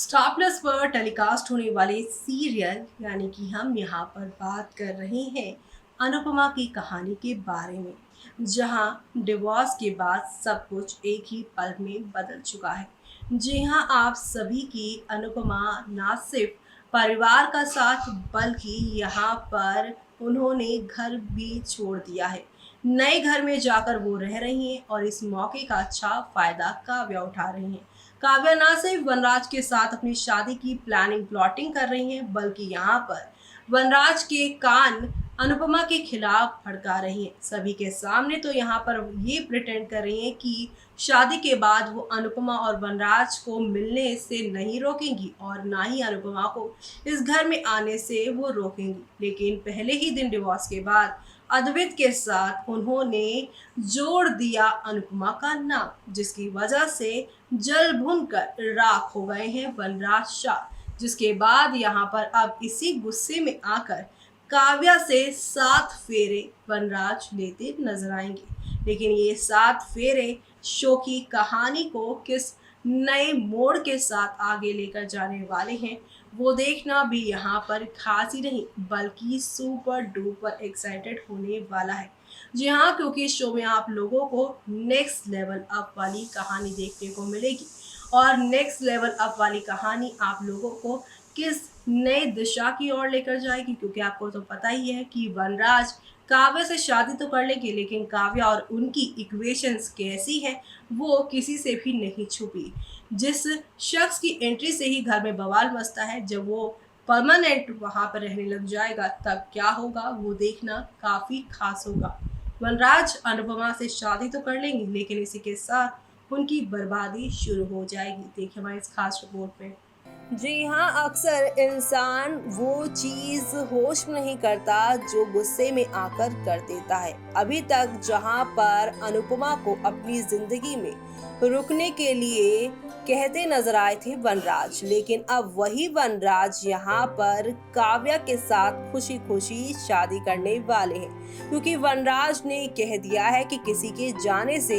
Star plus पर telecast होने वाले सीरियल यानी कि हम यहाँ पर बात कर रहे हैं अनुपमा की कहानी के बारे में, जहाँ डिवोर्स के बाद सब कुछ एक ही पल में बदल चुका है। जी हाँ, आप सभी की अनुपमा ना सिर्फ परिवार का साथ बल्कि यहाँ पर उन्होंने घर भी छोड़ दिया है। नए घर में जाकर वो रह रही हैं और इस मौके का अच्छा फायदा काव्या उठा रही हैं। काव्या ना सिर्फ वनराज के साथ अपनी शादी की प्लानिंग प्लॉटिंग कर रही हैं, बल्कि यहाँ पर वनराज के कान अनुपमा के खिलाफ भड़का रही हैं। सभी के सामने तो यहाँ पर ये प्रिटेंड कर रही हैं कि शादी के बाद वो अनुपमा और वनराज को मिलने से नहीं रोकेंगी और ना ही अनुपमा को इस घर में आने से वो रोकेंगी। लेकिन पहले ही दिन डिवोर्स के बाद अद्वैत के साथ उन्होंने जोड़ दिया अनुपमा का नाम, जिसकी वजह से जल भुनकर राख हो गए हैं वनराज शाह। जिसके बाद यहाँ पर अब इसी गुस्से में आकर काव्या से 7 फेरे वनराज लेते नजर आएंगे। लेकिन ये 7 फेरे शो की कहानी को किस नए मोड़ के साथ आगे लेकर जाने वाले हैं, वो देखना भी यहाँ पर खास ही नहीं बल्कि सुपर डुपर एक्साइटेड होने वाला है। जी हाँ, क्योंकि इस शो में आप लोगों को नेक्स्ट लेवल अप वाली कहानी देखने को मिलेगी और नेक्स्ट लेवल अप वाली कहानी आप लोगों को किस नई दिशा की ओर लेकर जाएगी, क्योंकि आपको तो पता ही है कि वनराज काव्या से शादी तो कर लेगी, लेकिन काव्या और उनकी इक्वेशंस कैसी है वो किसी से भी नहीं छुपी। जिस शख्स की एंट्री से ही घर में बवाल मचता है, जब वो परमानेंट वहां पर रहने लग जाएगा तब क्या होगा वो देखना काफी खास होगा। वनराज अनुपमा से शादी तो कर लेंगे, लेकिन इसी के साथ उनकी बर्बादी शुरू हो जाएगी। देखिए हमारी इस खास रिपोर्ट में। जी हाँ, अक्सर इंसान वो चीज होश में नहीं करता जो गुस्से में आकर कर देता है। अभी तक जहाँ पर अनुपमा को अपनी जिंदगी में रुकने के लिए कहते नजर आए थे वनराज, लेकिन अब वही वनराज यहाँ पर काव्या के साथ खुशी खुशी शादी करने वाले हैं, क्योंकि वनराज ने कह दिया है कि किसी के जाने से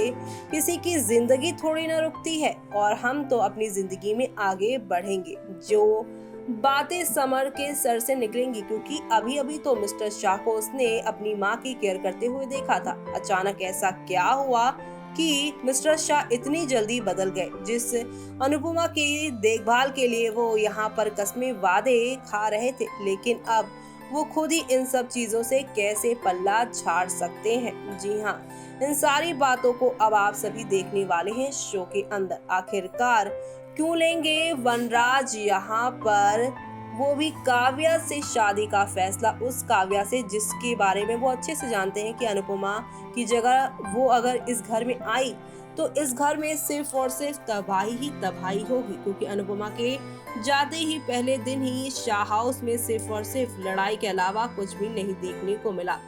किसी की जिंदगी थोड़ी ना रुकती है और हम तो अपनी जिंदगी में आगे बढ़ेंगे। जो बातें समर के सर से निकलेंगी, क्योंकि अभी अभी तो मिस्टर शाह को उसने अपनी माँ की केयर करते हुए देखा था। अचानक ऐसा क्या हुआ कि मिस्टर शाह इतनी जल्दी बदल गए। जिस अनुपमा की देखभाल के लिए वो यहाँ पर कस्में वादे खा रहे थे, लेकिन अब वो खुद ही इन सब चीजों से कैसे पल्ला झाड़ सकते हैं। जी हाँ, इन सारी बातों को अब आप सभी देखने वाले हैं शो के अंदर। आखिरकार क्यों लेंगे वनराज यहाँ पर वो भी काव्या से शादी का फैसला, उस काव्या से जिसके बारे में वो अच्छे से जानते हैं कि अनुपमा की जगह वो अगर इस घर में आई तो इस घर में सिर्फ और सिर्फ तबाही ही तबाही होगी, क्योंकि अनुपमा के जाते ही पहले दिन ही शाह हाउस में सिर्फ और सिर्फ लड़ाई के अलावा कुछ भी नहीं देखने को मिला।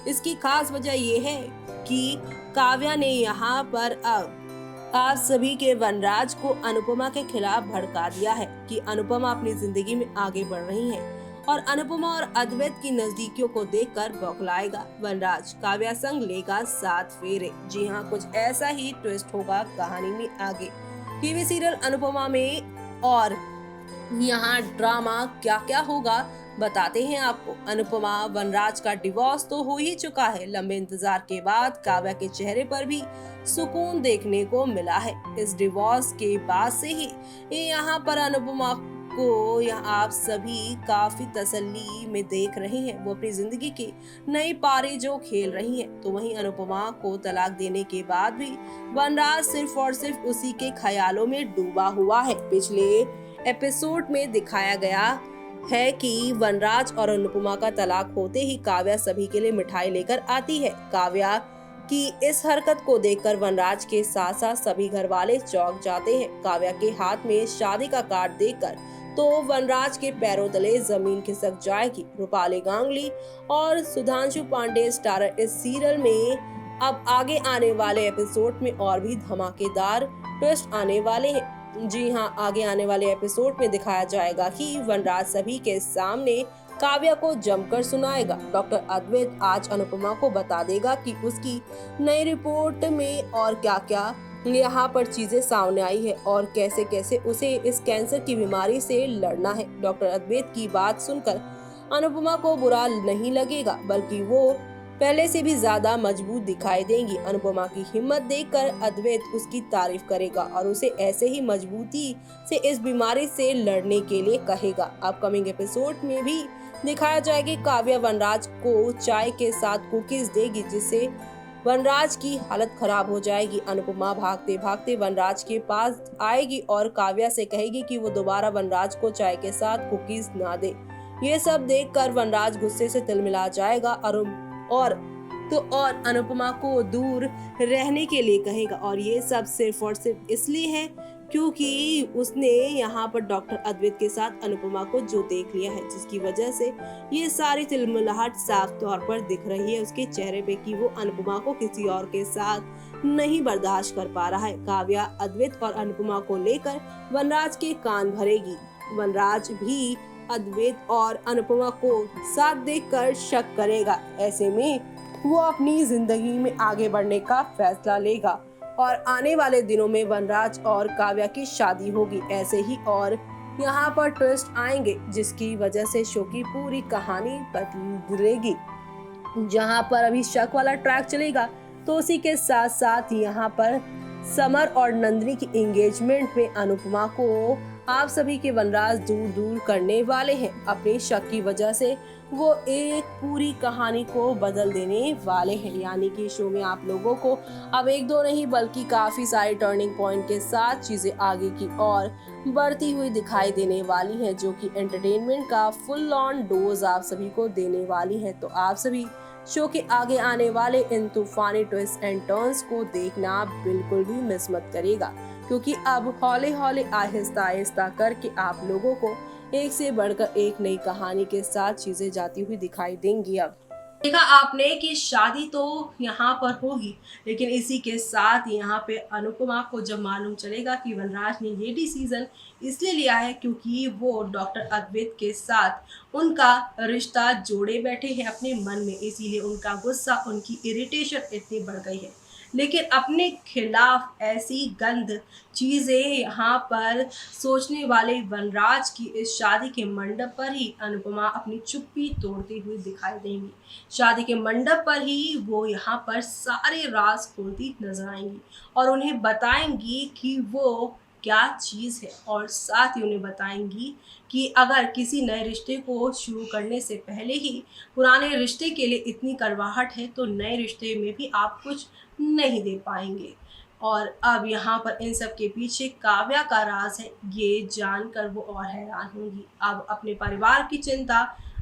इसकी खास वजह ये है कि काव्या ने यहाँ पर अब आप सभी के वनराज को अनुपमा के खिलाफ भड़का दिया है कि अनुपमा अपनी जिंदगी में आगे बढ़ रही है और अनुपमा और अद्वैत की नजदीकियों को देखकर बौखलाएगा वनराज। काव्या संग लेगा 7 फेरे। जी हाँ, कुछ ऐसा ही ट्विस्ट होगा कहानी में आगे। टीवी सीरियल अनुपमा में और यहाँ ड्रामा क्या क्या होगा बताते हैं आपको। अनुपमा वनराज का डिवोर्स तो हो ही चुका है। लंबे इंतजार के बाद काव्या के चेहरे पर भी सुकून देखने को मिला है। इस डिवोर्स के बाद से ही यहाँ पर अनुपमा को यहाँ आप सभी काफी तसल्ली में देख रहे हैं। वो अपनी जिंदगी की नई पारी जो खेल रही हैं। तो वहीं अनुपमा को तलाक देने के बाद भी वनराज सिर्फ और सिर्फ उसी के ख्यालों में डूबा हुआ है। पिछले एपिसोड में दिखाया गया है कि वनराज और अनुपमा का तलाक होते ही काव्या सभी के लिए मिठाई लेकर आती है। काव्या की इस हरकत को देखकर वनराज के साथ साथ सभी घर वाले चौंक जाते हैं। काव्या के हाथ में शादी का कार्ड देखकर तो वनराज के पैरों तले जमीन खिसक जाएगी। रूपाली गांगुली और सुधांशु पांडे स्टारर इस सीरियल में अब आगे आने वाले एपिसोड में और भी धमाकेदार ट्विस्ट आने वाले हैं। जी हाँ, आगे आने वाले एपिसोड में दिखाया जाएगा कि वनराज सभी के सामने काव्या को जमकर सुनाएगा। डॉक्टर अद्वैत आज अनुपमा को बता देगा कि उसकी नई रिपोर्ट में और क्या क्या यहाँ पर चीजें सामने आई है और कैसे कैसे उसे इस कैंसर की बीमारी से लड़ना है। डॉक्टर अद्वैत की बात सुनकर अनुपमा को बुरा नहीं लगेगा, बल्कि वो पहले से भी ज्यादा मजबूत दिखाई देंगी। अनुपमा की हिम्मत देखकर अद्वैत उसकी तारीफ करेगा और उसे ऐसे ही मजबूती से इस बीमारी से लड़ने के लिए कहेगा। अपकमिंग एपिसोड में भी दिखाया जाएगा कि काव्या वनराज को चाय के साथ कुकीज देगी, जिससे वनराज की हालत खराब हो जाएगी। अनुपमा भागते भागते वनराज के पास आएगी और काव्या से कहेगी कि वो दोबारा वनराज को चाय के साथ कुकीज ना दे। ये सब देखकर वनराज गुस्से से तिलमिला जाएगा और अनुपमा को दूर रहने के लिए कहेगा, और ये सब सिर्फ और सिर्फ इसलिए है क्योंकि उसने यहाँ पर डॉक्टर अद्वैत के साथ अनुपमा को जो देख लिया है, जिसकी वजह से ये सारी तिलमिलाहट साफ तौर पर दिख रही है उसके चेहरे पे कि वो अनुपमा को किसी और के साथ नहीं बर्दाश्त कर पा रहा है। काव्या अद्वैत और अनुपमा को लेकर वनराज के कान भरेगी। वनराज भी अद्वैत और अनुपमा को साथ देखकर शक करेगा। ऐसे में वो अपनी जिंदगी में आगे बढ़ने का फैसला लेगा और आने वाले दिनों में वनराज और काव्या की शादी होगी। ऐसे ही और यहाँ पर ट्विस्ट आएंगे, जिसकी वजह से शो की पूरी कहानी बदलेगी। जहाँ पर अभी शक वाला ट्रैक चलेगा, तो उसी के साथ साथ यहाँ पर समर और नंदिनी की एंगेजमेंट में अनुपमा को आप सभी के वनराज दूर दूर करने वाले हैं। अपने शक की वजह से वो एक पूरी कहानी को बदल देने वाले हैं। यानी कि शो में आप लोगों को अब एक दो नहीं बल्कि काफी सारे टर्निंग पॉइंट के साथ चीजें आगे की ओर बढ़ती हुई दिखाई देने वाली हैं, जो कि एंटरटेनमेंट का फुल ऑन डोज आप सभी को देने वाली है। तो आप सभी शो के आगे आने वाले इन तूफानी ट्विस्ट एंड टर्न्स को देखना बिल्कुल भी मिस मत करिएगा, क्योंकि अब हौले हौले आहिस्ता आहिस्ता करके आप लोगों को एक से बढ़कर एक नई कहानी के साथ चीजें जाती हुई दिखाई देंगी। अब देखा आपने कि शादी तो यहाँ पर होगी, लेकिन इसी के साथ यहाँ पे अनुपमा को जब मालूम चलेगा कि वनराज ने ये डिसीजन इसलिए लिया है क्योंकि वो डॉक्टर अद्वैत के साथ उनका रिश्ता जोड़े बैठे हैं अपने मन में, इसीलिए उनका गुस्सा, उनकी इरिटेशन इतनी बढ़ गई है। लेकिन अपने खिलाफ ऐसी गंद चीज़ें यहाँ पर सोचने वाले वनराज की इस शादी के मंडप पर ही अनुपमा अपनी चुप्पी तोड़ती हुई दिखाई देंगी। शादी के मंडप पर ही वो यहाँ पर सारे राज खोलती नजर आएंगी और उन्हें बताएंगी कि वो क्या चीज़ है, और साथ ही उन्हें बताएंगी कि अगर किसी नए रिश्ते को शुरू करने से पहले ही पुराने रिश्ते के लिए इतनी कड़वाहट है तो नए रिश्ते में भी आप कुछ नहीं दे पाएंगे। और अब यहाँ पर इन सब के पीछे काव्या का राज है, ये जानकर वो और हैरान होंगी। अब अपने परिवार की चिंता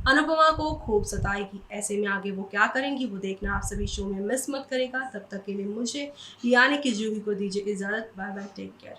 अनुपमा को खूब सताएगी। ऐसे में आगे वो क्या करेंगी वो देखना आप सभी शो में मिस मत करेगा। तब तक के लिए मुझे यानी कि जूही को दीजिए इजाज़त। Bye bye, take care.